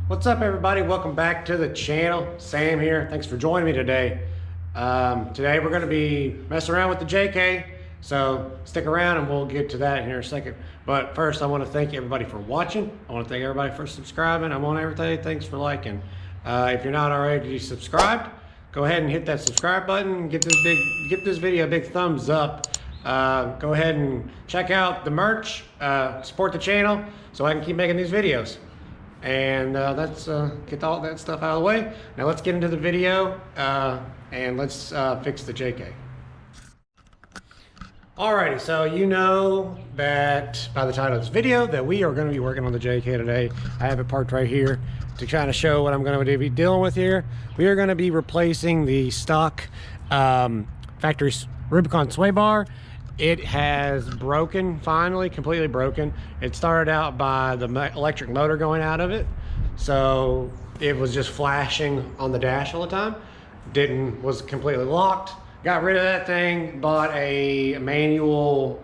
What's up, everybody? Welcome back to the channel. Sam here. Thanks for joining me today. Today we're going to be messing around with the JK, so stick around and we'll get to that here in a second. But first, I want to thank everybody for watching. I want to thank everybody for subscribing. I want everybody, thanks for liking. If you're not already subscribed, go ahead and hit that subscribe button. Get this video a big thumbs up. Go ahead and check out the merch. Support the channel so I can keep making these videos. And let's get all that stuff out of the way. Now let's get into the video and let's fix the JK. Alrighty, so you know that by the title of this video that we are going to be working on the JK today. I have it parked right here to kind of show what I'm going to be dealing with here. We are going to be replacing the stock factory Rubicon Sway Bar. It has broken, finally, completely broken. It started out by the electric motor going out of it. So it was just flashing on the dash all the time. Was completely locked. Got rid of that thing, bought a manual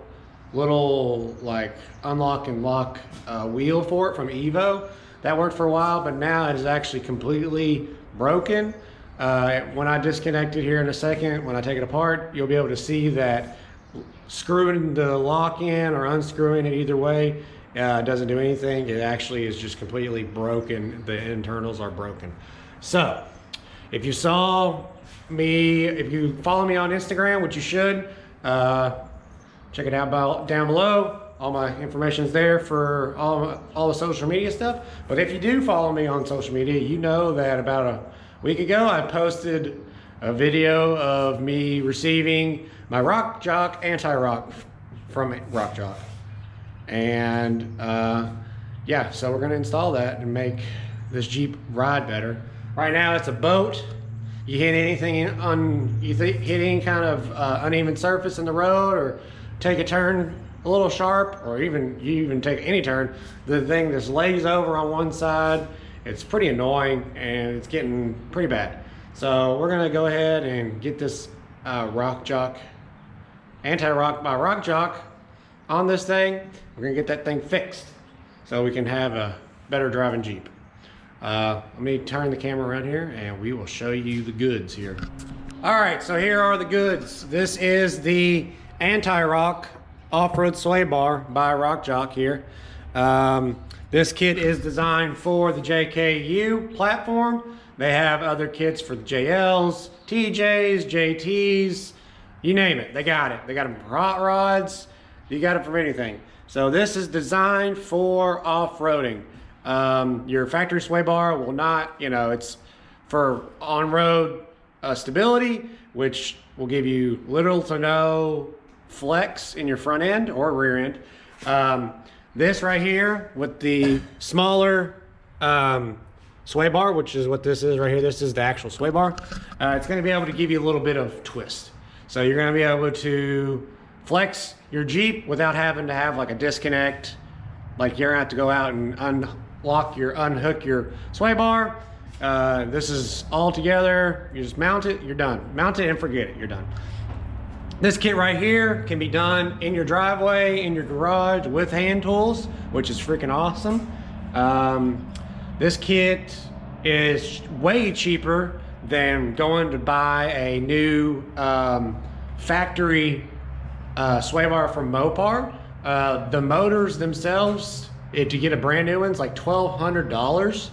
little like unlock and lock wheel for it from Evo. That worked for a while, but now it is actually completely broken. When I disconnect it here in a second, when I take it apart, you'll be able to see that screwing the lock in or unscrewing it either way doesn't do anything. It actually is just completely broken. The internals are broken. So if you follow me on Instagram, which you should, check it out down below. All my information is there for all the social media stuff. But if you do follow me on social media, you know that about a week ago I posted a video of me receiving my Rock Jock AntiRock from Rock Jock. And yeah, so we're gonna install that and make this Jeep ride better. Right now it's a boat. You hit anything hit any kind of uneven surface in the road, or take a turn a little sharp, or you take any turn, the thing just lays over on one side. It's pretty annoying and it's getting pretty bad. So we're gonna go ahead and get this Rock Jock AntiRock by Rock Jock on this thing. We're gonna get that thing fixed so we can have a better driving Jeep. Let me turn the camera around here and we will show you the goods here. All right, so here are the goods. This is the AntiRock Offroad Sway Bar by Rock Jock here. This kit is designed for the JKU platform. They have other kits for the JLs, TJs, JTs, you name it, they got it. They got them for hot rods, you got it for anything. So this is designed for off-roading. Your factory sway bar will not, it's for on-road stability, which will give you little to no flex in your front end or rear end. This right here with the smaller sway bar, which is what this is right here. This is the actual sway bar. It's going to be able to give you a little bit of twist. So you're going to be able to flex your Jeep without having to have like a disconnect. Like you're going to have to go out and unhook your sway bar. This is all together. You just mount it, you're done. Mount it and forget it, you're done. This kit right here can be done in your driveway, in your garage with hand tools, which is freaking awesome. This kit is way cheaper than going to buy a new factory sway bar from Mopar. The motors themselves, to get a brand new one, is like $1,200.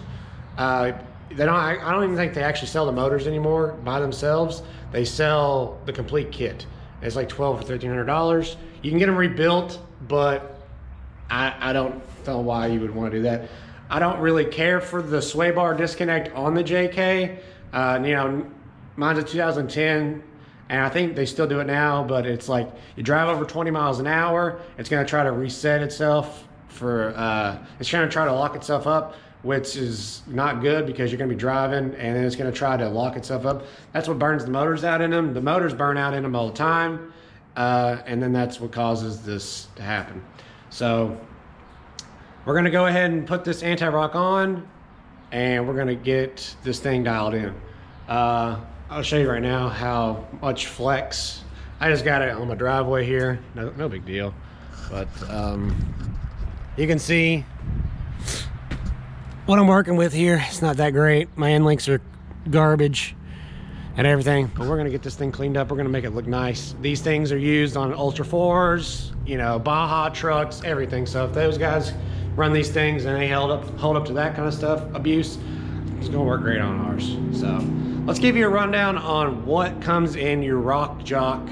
I don't even think they actually sell the motors anymore by themselves. They sell the complete kit. It's like $1,200 or $1,300. You can get them rebuilt, but I don't know why you would want to do that. I don't really care for the sway bar disconnect on the JK. Mine's a 2010, and I think they still do it now, but it's like you drive over 20 miles an hour, it's gonna try to reset itself it's trying to try to lock itself up, which is not good because you're gonna be driving and then it's gonna try to lock itself up. That's what burns the motors out in them. The motors burn out in them all the time, and then that's what causes this to happen. So we're gonna go ahead and put this AntiRock on and we're gonna get this thing dialed in. I'll show you right now how much flex. I just got it on my driveway here, no big deal. But you can see what I'm working with here. It's not that great. My end links are garbage and everything, but we're gonna get this thing cleaned up. We're gonna make it look nice. These things are used on Ultra 4s, you know, Baja trucks, everything. So if those guys run these things and they hold up to that kind of stuff, abuse, it's gonna work great on ours. So let's give you a rundown on what comes in your Rock Jock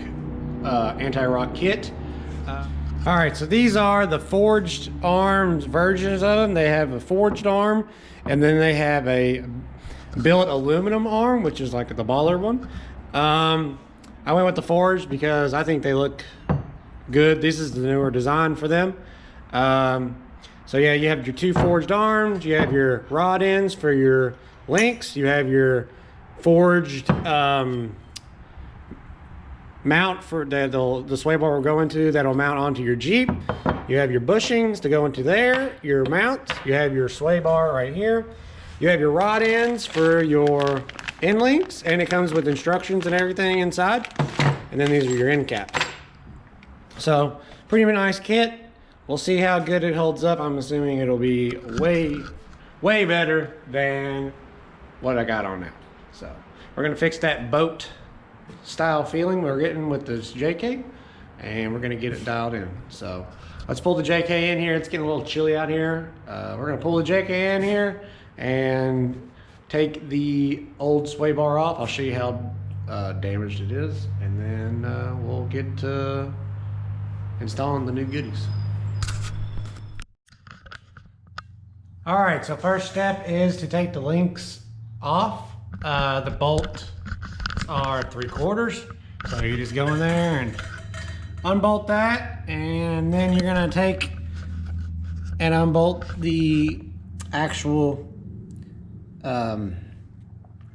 anti-rock kit. All right, so these are the forged arms versions of them. They have a forged arm, and then they have a billet aluminum arm, which is like the baller one. I went with the forged because I think they look good. This is the newer design for them. So yeah, you have your two forged arms, you have your rod ends for your links, you have your forged mount for the sway bar will go into, that'll mount onto your Jeep. You have your bushings to go into there, your mounts, you have your sway bar right here. You have your rod ends for your end links, and it comes with instructions and everything inside. And then these are your end caps. So pretty nice kit. We'll see how good it holds up. I'm assuming it'll be way better than what I got on now. So we're gonna fix that boat style feeling we're getting with this JK, and we're gonna get it dialed in. So let's pull the JK in here. It's getting a little chilly out here. We're gonna pull the JK in here and take the old sway bar off. I'll show you how damaged it is, and then we'll get to installing the new goodies. All right, so first step is to take the links off. The bolts are 3/4, so you just go in there and unbolt that, and then you're gonna take and unbolt the actual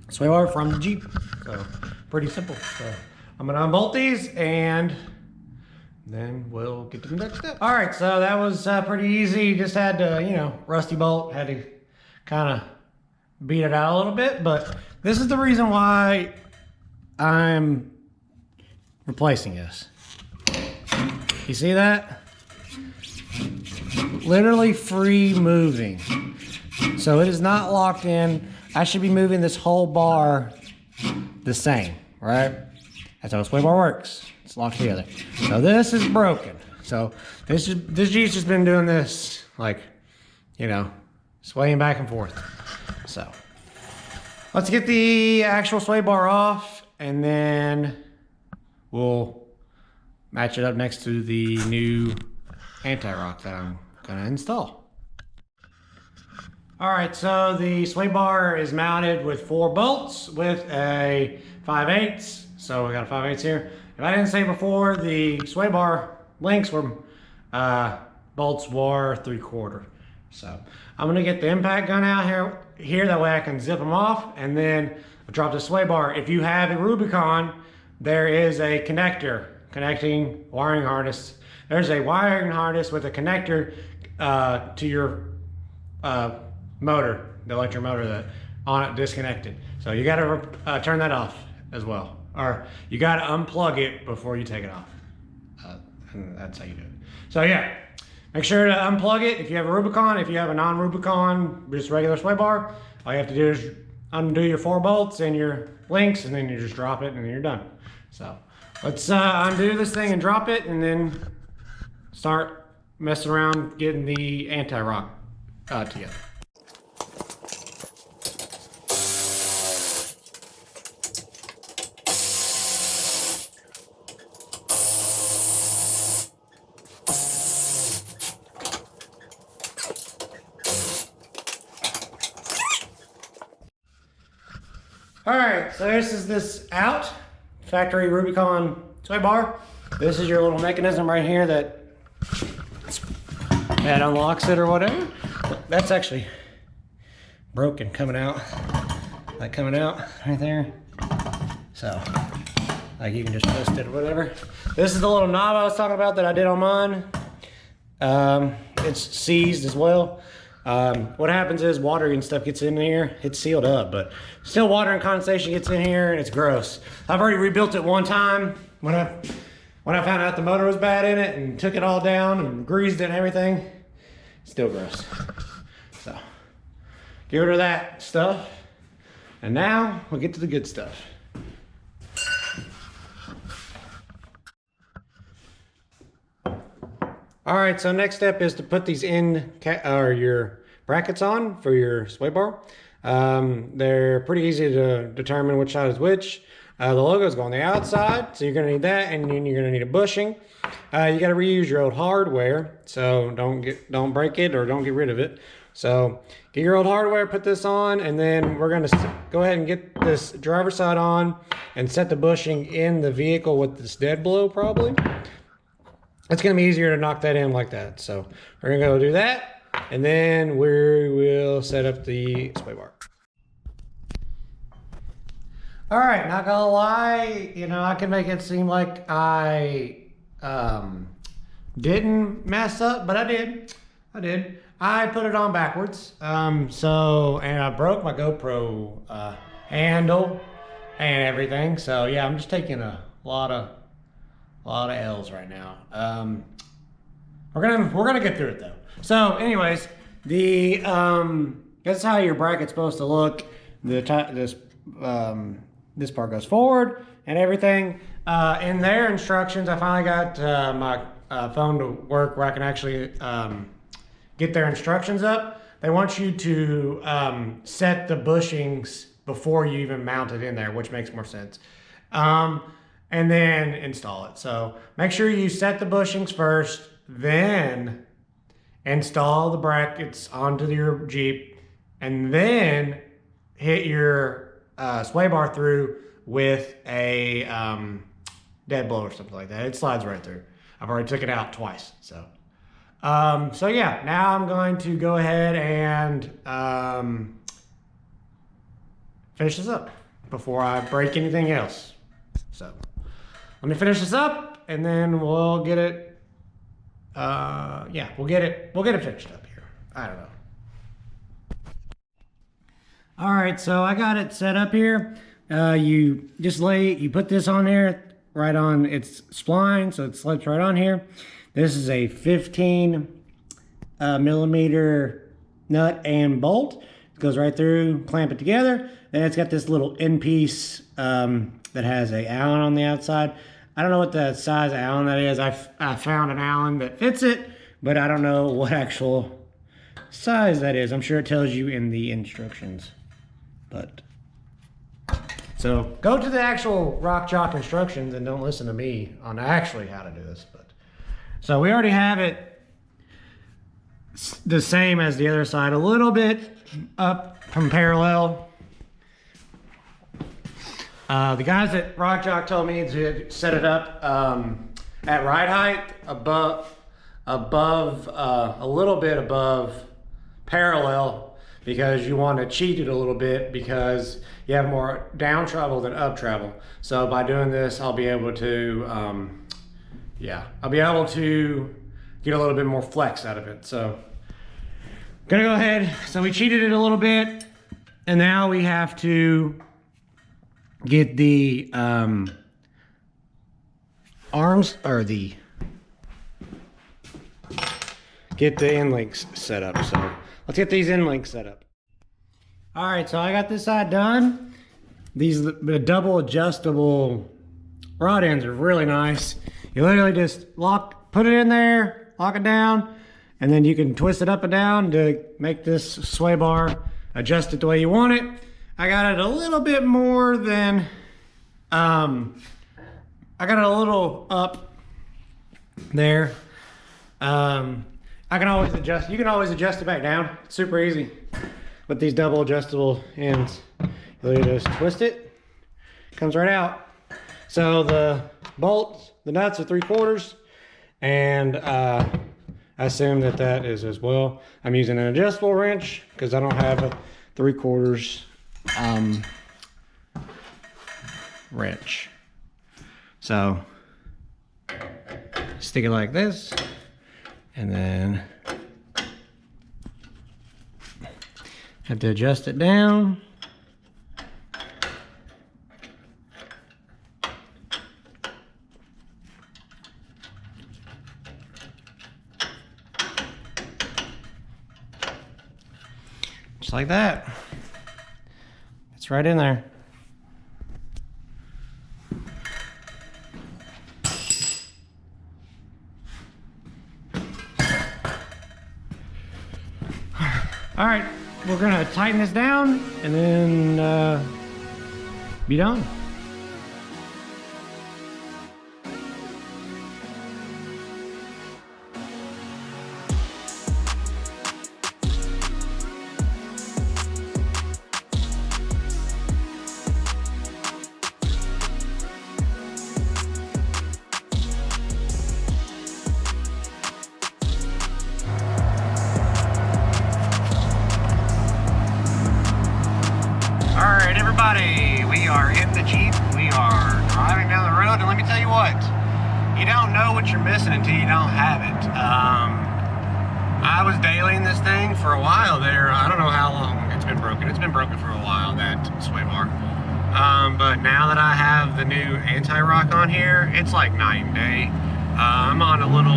sway bar from the Jeep. So pretty simple. So I'm gonna unbolt these and then we'll get to the next step. All right, so that was pretty easy. Just had to, you know, rusty bolt, had to kind of beat it out a little bit, but this is the reason why I'm replacing this. You see that? Literally free moving. So it is not locked in. I should be moving this whole bar the same, right? That's how a sway bar works. It's locked together. So this is broken. So this Jeep's just been doing this, like, you know, swaying back and forth. So let's get the actual sway bar off, and then we'll match it up next to the new AntiRock that I'm gonna install. All right, so the sway bar is mounted with 4 bolts with a 5/8. So we got a 5/8 here. If I didn't say before, the sway bar links were, bolts were 3/4. So I'm gonna get the impact gun out here, that way I can zip them off, and then I'll drop the sway bar. If you have a Rubicon, there is a connector connecting wiring harness. There's a wiring harness with a connector to your motor, the electric motor that on it disconnected. So you gotta turn that off as well. Or you gotta unplug it before you take it off. And that's how you do it. So yeah, make sure to unplug it if you have a Rubicon. If you have a non-Rubicon, just regular sway bar, all you have to do is undo your 4 bolts and your links, and then you just drop it and then you're done. So let's undo this thing and drop it, and then start messing around getting the AntiRock together. All right, so this is this out factory Rubicon sway bar. This is your little mechanism right here that unlocks it or whatever. That's actually broken coming out, like coming out right there. So like you can just twist it or whatever. This is the little knob I was talking about that I did on mine. It's seized as well. What happens is water and stuff gets in here. It's sealed up, but still water and condensation gets in here and it's gross. I've already rebuilt it one time when I found out the motor was bad in it and took it all down and greased it and everything. Still gross. So get rid of that stuff. And now we'll get to the good stuff. All right, so next step is to put these your brackets on for your sway bar. They're pretty easy to determine which side is which. The logos go on the outside, so you're gonna need that, and then you're gonna need a bushing. You gotta reuse your old hardware, so don't break it or don't get rid of it. So get your old hardware, put this on, and then we're gonna go ahead and get this driver's side on and set the bushing in the vehicle with this dead blow probably. It's gonna be easier to knock that in like that. So we're gonna go do that, and then we will set up the sway bar. All right, not gonna lie, you know, I can make it seem like I didn't mess up, but I did. I put it on backwards. And I broke my GoPro handle and everything. So yeah, I'm just taking a lot of L's right now. We're gonna get through it though. So anyways, that's how your bracket's supposed to look. This part goes forward and everything. In their instructions, I finally got my phone to work where I can actually get their instructions up. They want you to set the bushings before you even mount it in there, which makes more sense. And then install it. So make sure you set the bushings first, then install the brackets onto your Jeep, and then hit your sway bar through with a dead blow or something like that. It slides right through. I've already took it out twice. So yeah, now I'm going to go ahead and finish this up before I break anything else. So let me finish this up, and then we'll get it. Yeah, we'll get it finished up here. I don't know. All right, so I got it set up here. You put this on there right on its spline, so it slips right on here. This is a 15 millimeter nut and bolt. It goes right through, clamp it together. Then it's got this little end piece that has a Allen on the outside. I don't know what the size of Allen that is. I found an Allen that fits it, but I don't know what actual size that is. I'm sure it tells you in the instructions. But so go to the actual Rock Jock instructions and don't listen to me on actually how to do this. But so we already have it the same as the other side, a little bit up from parallel. The guys at Rock Jock told me to set it up at ride height above a little bit above parallel, because you want to cheat it a little bit because you have more down travel than up travel. So by doing this, I'll be able to, I'll be able to get a little bit more flex out of it. So gonna go ahead. So we cheated it a little bit, and now we have to get the arms, or get the end links set up. So let's get these end links set up. All right, so I got this side done. The double adjustable rod ends are really nice. You literally just put it in there, lock it down, and then you can twist it up and down to make this sway bar adjust it the way you want it. I got it a little bit more than, I got it a little up there. I can always adjust, you can always adjust it back down. It's super easy. With these double adjustable ends, you just twist it, comes right out. So the bolts, the nuts are 3/4, and I assume that is as well. I'm using an adjustable wrench because I don't have a 3/4 wrench. So stick it like this, and then have to adjust it down. Just like that. It's right in there. All right, we're gonna tighten this down and then be done. Alright everybody, we are in the Jeep, we are driving down the road, and let me tell you what, you don't know what you're missing until you don't have it. I was dailying this thing for a while there. I don't know how long it's been broken. It's been broken for a while, that sway bar. But now that I have the new AntiRock on here, it's like night and day. I'm on a little,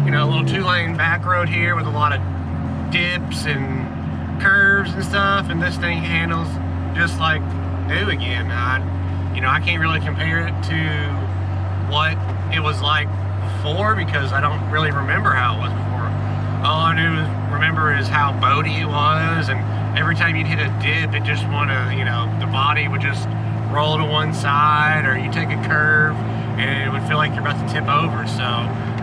you know, a little 2-lane back road here with a lot of dips and curves and stuff, and this thing handles just like new again. You know, I can't really compare it to what it was like before because I don't really remember how it was before. All I remember is how boaty it was, and every time you'd hit a dip, it just you know, the body would just roll to one side, or you take a curve and it would feel like you're about to tip over. So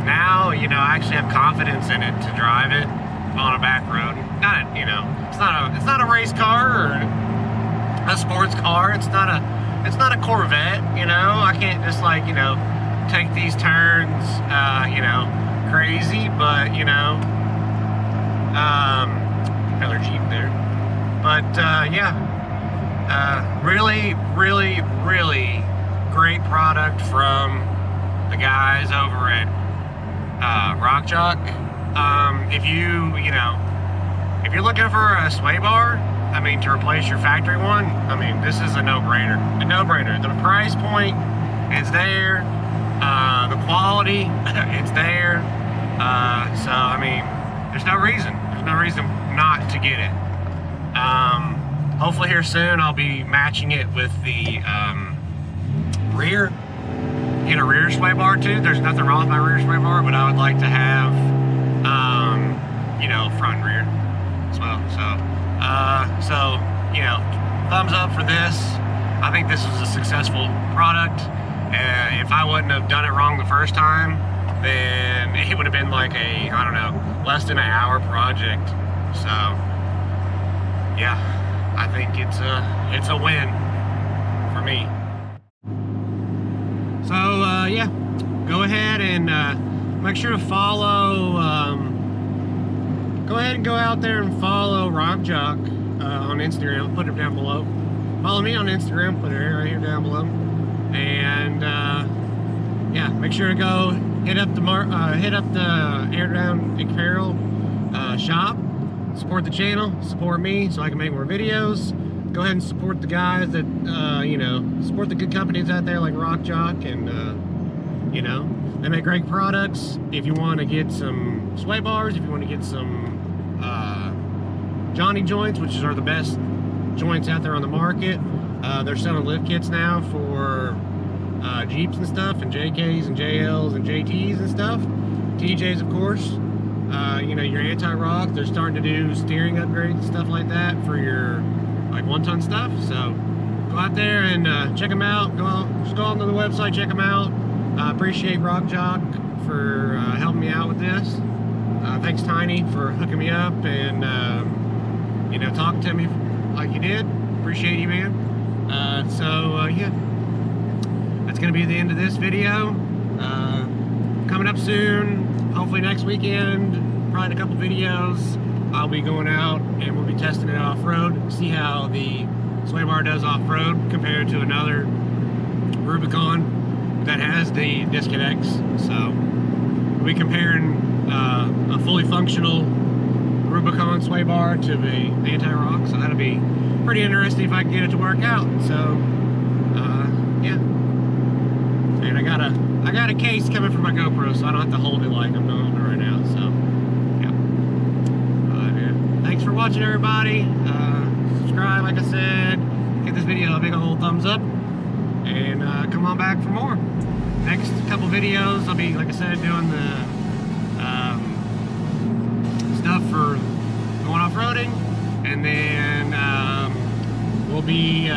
now, you know, I actually have confidence in it to drive it on a back road. Not, you know, it's not a race car or a sports car. It's not a Corvette, you know. I can't just, like, you know, take these turns, you know, crazy, but, you know, another Jeep there. But yeah, really, really, really great product from the guys over at Rock Jock. If you're looking for a sway bar, I mean, to replace your factory one, I mean, this is a no-brainer. A no-brainer. The price point is there. The quality, it's there. So, I mean, there's no reason not to get it. Hopefully here soon I'll be matching it with the rear. Get a rear sway bar too. There's nothing wrong with my rear sway bar, but I would like to have, you know, front and rear as well. So, you know, thumbs up for this. I think this was a successful product. If I wouldn't have done it wrong the first time, then it would have been like a, I don't know, less than an hour project. So, yeah, I think it's a win for me. So, yeah, go ahead and make sure to follow, go ahead and go out there and follow Rock Jock on Instagram. I'll put it down below. Follow me on Instagram, put it right here down below. And yeah, make sure to go hit up the Air Down Apparel shop. Support the channel, support me so I can make more videos. Go ahead and support the guys that, you know, support the good companies out there like Rock Jock, and, you know, they make great products. If you want to get some sway bars, if you want to get some Johnny joints, which are the best joints out there on the market, they're selling lift kits now for Jeeps and stuff, and JKs and JLs and JTs and stuff. TJs, of course. You know, your AntiRock, they're starting to do steering upgrades and stuff like that for your, like, 1-ton stuff. So go out there and check them out. Just go onto the website, check them out. I appreciate Rock Jock for helping me out with this. Thanks, Tiny, for hooking me up and you know, talking to me like you did. Appreciate you, man. So yeah, that's gonna be the end of this video. Coming up soon, hopefully next weekend, probably in a couple videos, I'll be going out and we'll be testing it off-road, see how the sway bar does off-road compared to another Rubicon that has the disconnects. So we'll be comparing a fully functional Rubicon sway bar to the AntiRock, so that'll be pretty interesting if I can get it to work out. So yeah, and I got a case coming from my GoPro, so I don't have to hold it like I'm doing it right now. So yeah, yeah. watching, everybody. Subscribe, like I said. Give this video a big old thumbs up. And come on back for more. Next couple videos, I'll be, like I said, doing the stuff for going off-roading. And then we'll be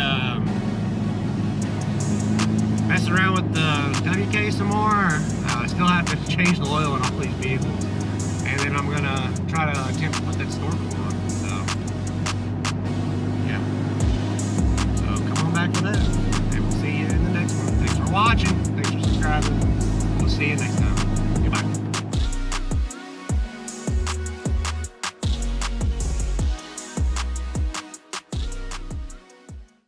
messing around with the WK some more. I still have to change the oil in all these vehicles. And then I'm gonna try to attempt to put that snorkel on. So, yeah. So come on back for that. And we'll see you in the next one. Thanks for watching. Thanks for subscribing. We'll see you next time.